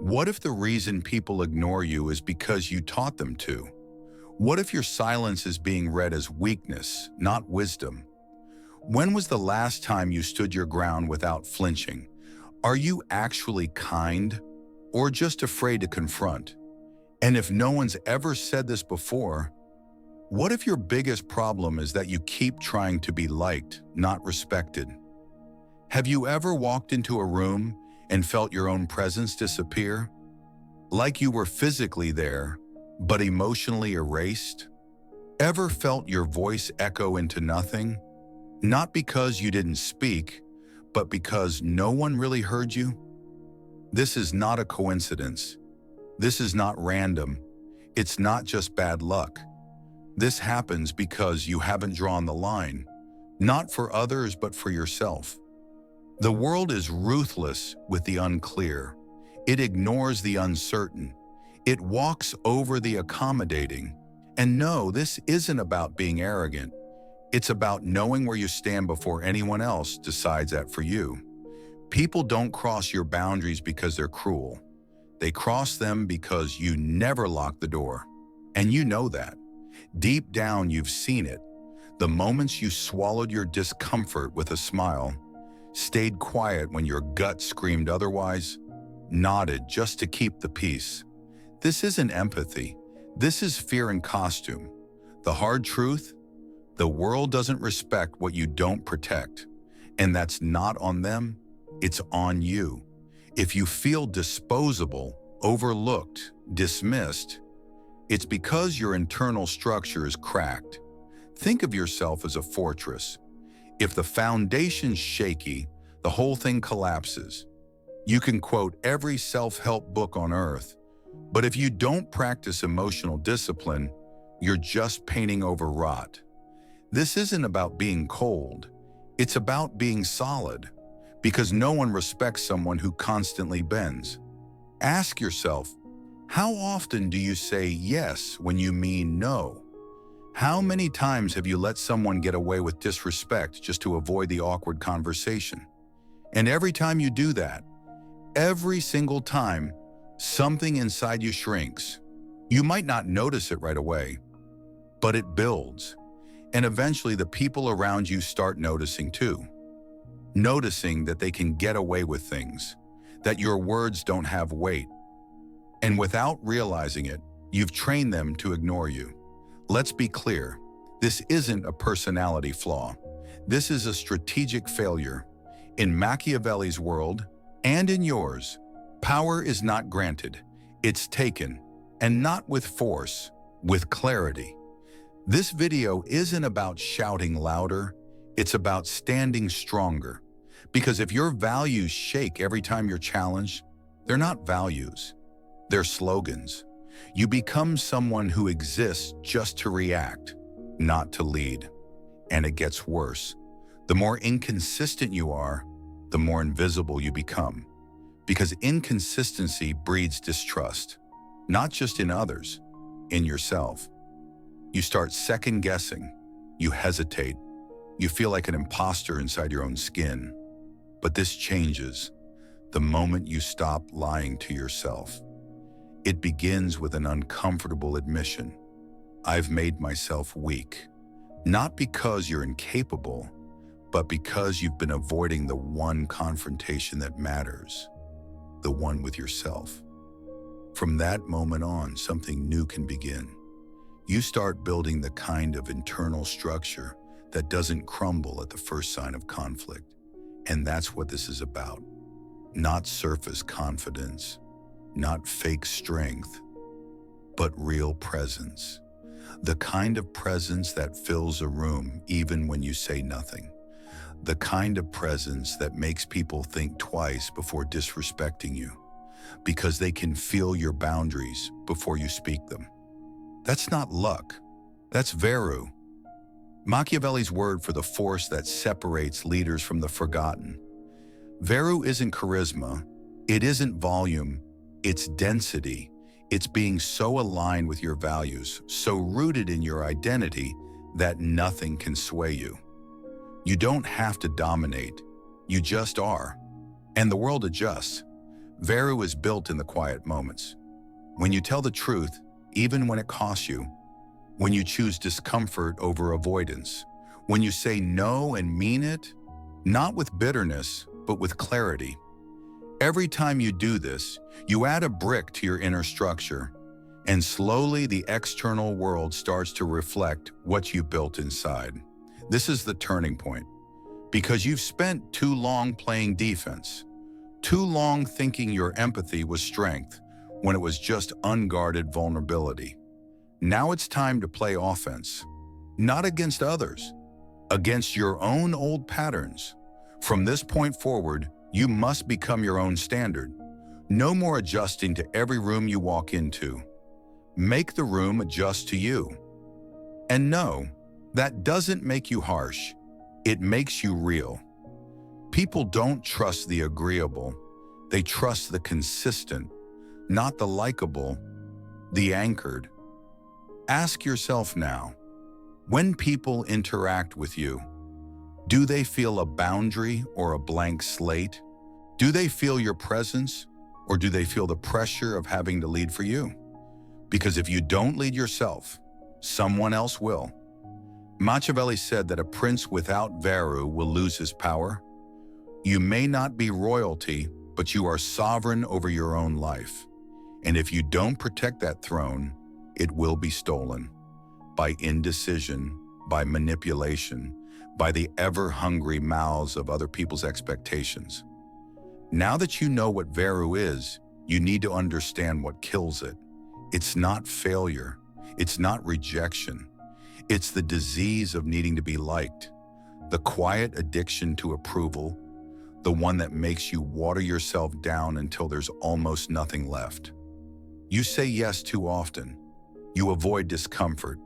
What if the reason people ignore you is because you taught them to? What if your silence is being read as weakness, not wisdom? When was the last time you stood your ground without flinching? Are you actually kind or just afraid to confront? And if no one's ever said this before, what if your biggest problem is that you keep trying to be liked, not respected? Have you ever walked into a room and felt your own presence disappear? Like you were physically there, but emotionally erased? Ever felt your voice echo into nothing? Not because you didn't speak, but because no one really heard you? This is not a coincidence. This is not random. It's not just bad luck. This happens because you haven't drawn the line, not for others, but for yourself. The world is ruthless with the unclear. It ignores the uncertain. It walks over the accommodating. And no, this isn't about being arrogant. It's about knowing where you stand before anyone else decides that for you. People don't cross your boundaries because they're cruel. They cross them because you never lock the door. And you know that. Deep down, you've seen it. The moments you swallowed your discomfort with a smile, stayed quiet when your gut screamed otherwise, nodded just to keep the peace. This isn't empathy. This is fear in costume. The hard truth? The world doesn't respect what you don't protect. And that's not on them, it's on you. If you feel disposable, overlooked, dismissed, it's because your internal structure is cracked. Think of yourself as a fortress. If the foundation's shaky, the whole thing collapses. You can quote every self-help book on earth, but if you don't practice emotional discipline, you're just painting over rot. This isn't about being cold. It's about being solid, because no one respects someone who constantly bends. Ask yourself, how often do you say yes when you mean no? How many times have you let someone get away with disrespect just to avoid the awkward conversation? And every time you do that, every single time, something inside you shrinks. You might not notice it right away, but it builds. And eventually the people around you start noticing too. Noticing that they can get away with things, that your words don't have weight. And without realizing it, you've trained them to ignore you. Let's be clear, this isn't a personality flaw. This is a strategic failure. In Machiavelli's world, and in yours, power is not granted, it's taken, and not with force, with clarity. This video isn't about shouting louder, it's about standing stronger. Because if your values shake every time you're challenged, they're not values, they're slogans. You become someone who exists just to react, not to lead. And it gets worse. The more inconsistent you are, the more invisible you become. Because inconsistency breeds distrust, not just in others, in yourself. You start second-guessing, you hesitate, you feel like an imposter inside your own skin. But this changes the moment you stop lying to yourself. It begins with an uncomfortable admission. I've made myself weak, not because you're incapable, but because you've been avoiding the one confrontation that matters, the one with yourself. From that moment on, something new can begin. You start building the kind of internal structure that doesn't crumble at the first sign of conflict. And that's what this is about. Not surface confidence, not fake strength, but real presence. The kind of presence that fills a room even when you say nothing. The kind of presence that makes people think twice before disrespecting you, because they can feel your boundaries before you speak them. That's not luck, that's Veru. Machiavelli's word for the force that separates leaders from the forgotten. Veru isn't charisma, it isn't volume, it's density. It's being so aligned with your values, so rooted in your identity that nothing can sway you. You don't have to dominate, you just are. And the world adjusts. Veru is built in the quiet moments. When you tell the truth, even when it costs you. When you choose discomfort over avoidance. When you say no and mean it, not with bitterness, but with clarity. Every time you do this, you add a brick to your inner structure, and slowly the external world starts to reflect what you built inside. This is the turning point, because you've spent too long playing defense, too long thinking your empathy was strength when it was just unguarded vulnerability. Now it's time to play offense, not against others, against your own old patterns. From this point forward, you must become your own standard. No more adjusting to every room you walk into. Make the room adjust to you. And no, that doesn't make you harsh. It makes you real. People don't trust the agreeable. They trust the consistent, not the likable, the anchored. Ask yourself now, when people interact with you, do they feel a boundary or a blank slate? Do they feel your presence, or do they feel the pressure of having to lead for you? Because if you don't lead yourself, someone else will. Machiavelli said that a prince without Veru will lose his power. You may not be royalty, but you are sovereign over your own life. And if you don't protect that throne, it will be stolen by indecision, by manipulation, by the ever-hungry mouths of other people's expectations. Now that you know what Veru is, you need to understand what kills it. It's not failure. It's not rejection. It's the disease of needing to be liked, the quiet addiction to approval, the one that makes you water yourself down until there's almost nothing left. You say yes too often. You avoid discomfort.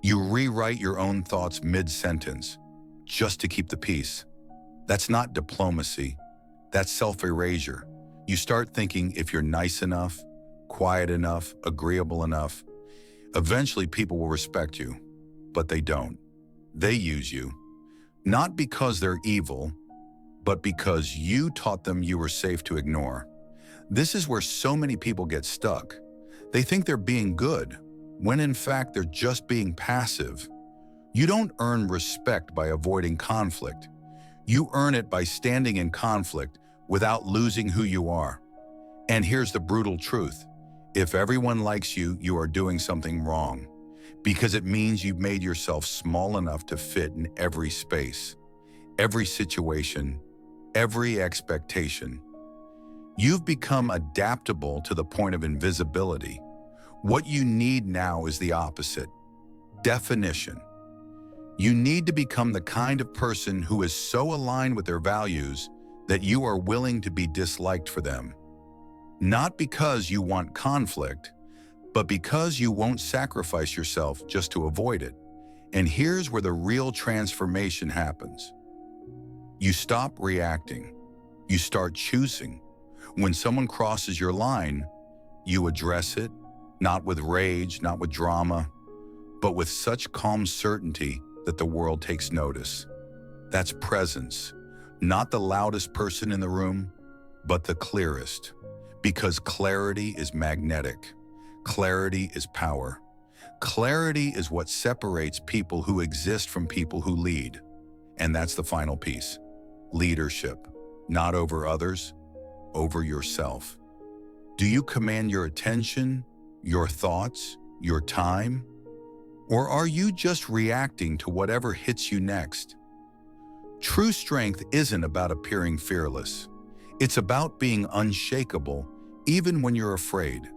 You rewrite your own thoughts mid-sentence just to keep the peace. That's not diplomacy. That's self-erasure. You start thinking if you're nice enough, quiet enough, agreeable enough, eventually people will respect you. But they don't. They use you. Not because they're evil, but because you taught them you were safe to ignore. This is where so many people get stuck. They think they're being good, when in fact they're just being passive. You don't earn respect by avoiding conflict. You earn it by standing in conflict without losing who you are. And here's the brutal truth. If everyone likes you, you are doing something wrong, because it means you've made yourself small enough to fit in every space, every situation, every expectation. You've become adaptable to the point of invisibility. What you need now is the opposite: definition. You need to become the kind of person who is so aligned with their values that you are willing to be disliked for them. Not because you want conflict, but because you won't sacrifice yourself just to avoid it. And here's where the real transformation happens. You stop reacting. You start choosing. When someone crosses your line, you address it, not with rage, not with drama, but with such calm certainty that the world takes notice. That's presence, not the loudest person in the room, but the clearest. Because clarity is magnetic. Clarity is power. Clarity is what separates people who exist from people who lead. And that's the final piece. Leadership, not over others, over yourself. Do you command your attention, your thoughts, your time? Or are you just reacting to whatever hits you next? True strength isn't about appearing fearless. It's about being unshakable, even when you're afraid.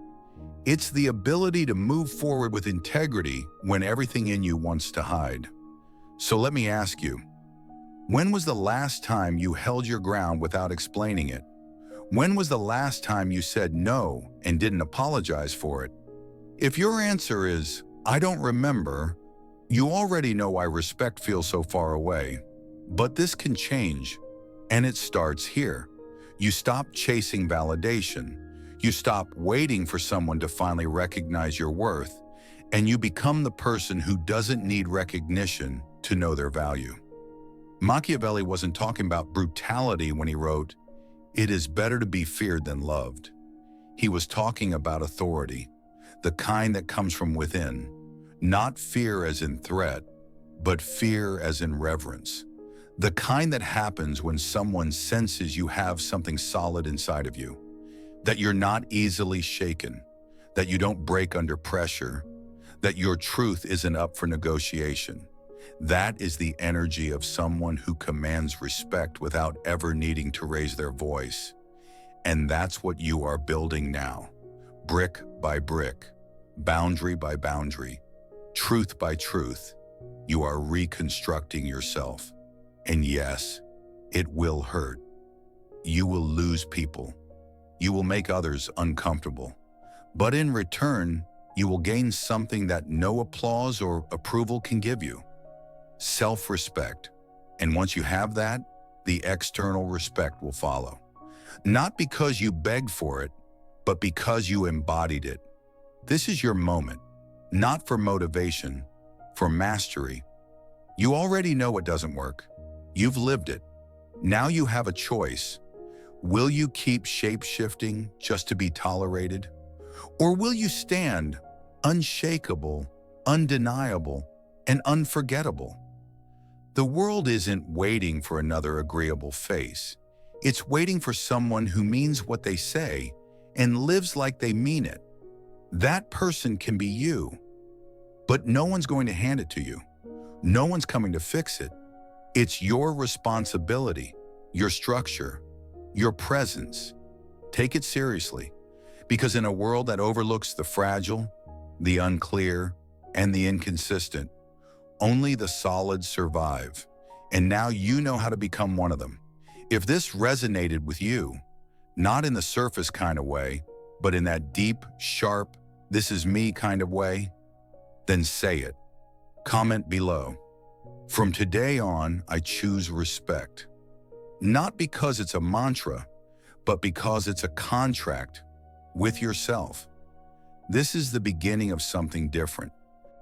It's the ability to move forward with integrity when everything in you wants to hide. So let me ask you, when was the last time you held your ground without explaining it? When was the last time you said no and didn't apologize for it? If your answer is, I don't remember, you already know why respect feels so far away. But this can change, and it starts here. You stop chasing validation. You stop waiting for someone to finally recognize your worth, and you become the person who doesn't need recognition to know their value. Machiavelli wasn't talking about brutality when he wrote, It is better to be feared than loved. He was talking about authority, the kind that comes from within, not fear as in threat, but fear as in reverence. The kind that happens when someone senses you have something solid inside of you, that you're not easily shaken, that you don't break under pressure, that your truth isn't up for negotiation. That is the energy of someone who commands respect without ever needing to raise their voice. And that's what you are building now, brick by brick, boundary by boundary, truth by truth. You are reconstructing yourself. And yes, it will hurt. You will lose people. You will make others uncomfortable. But in return, you will gain something that no applause or approval can give you: self-respect. And once you have that, the external respect will follow. Not because you begged for it, but because you embodied it. This is your moment, not for motivation, for mastery. You already know what doesn't work. You've lived it. Now you have a choice. Will you keep shape-shifting just to be tolerated? Or will you stand unshakable, undeniable, and unforgettable? The world isn't waiting for another agreeable face. It's waiting for someone who means what they say and lives like they mean it. That person can be you, but no one's going to hand it to you. No one's coming to fix it. It's your responsibility, your structure, your presence. Take it seriously, because in a world that overlooks the fragile, the unclear, and the inconsistent, only the solid survive. And now you know how to become one of them. If this resonated with you, not in the surface kind of way, but in that deep, sharp, this is me kind of way, then say it. Comment below. From today on, I choose respect. Not because it's a mantra, but because it's a contract with yourself. This is the beginning of something different.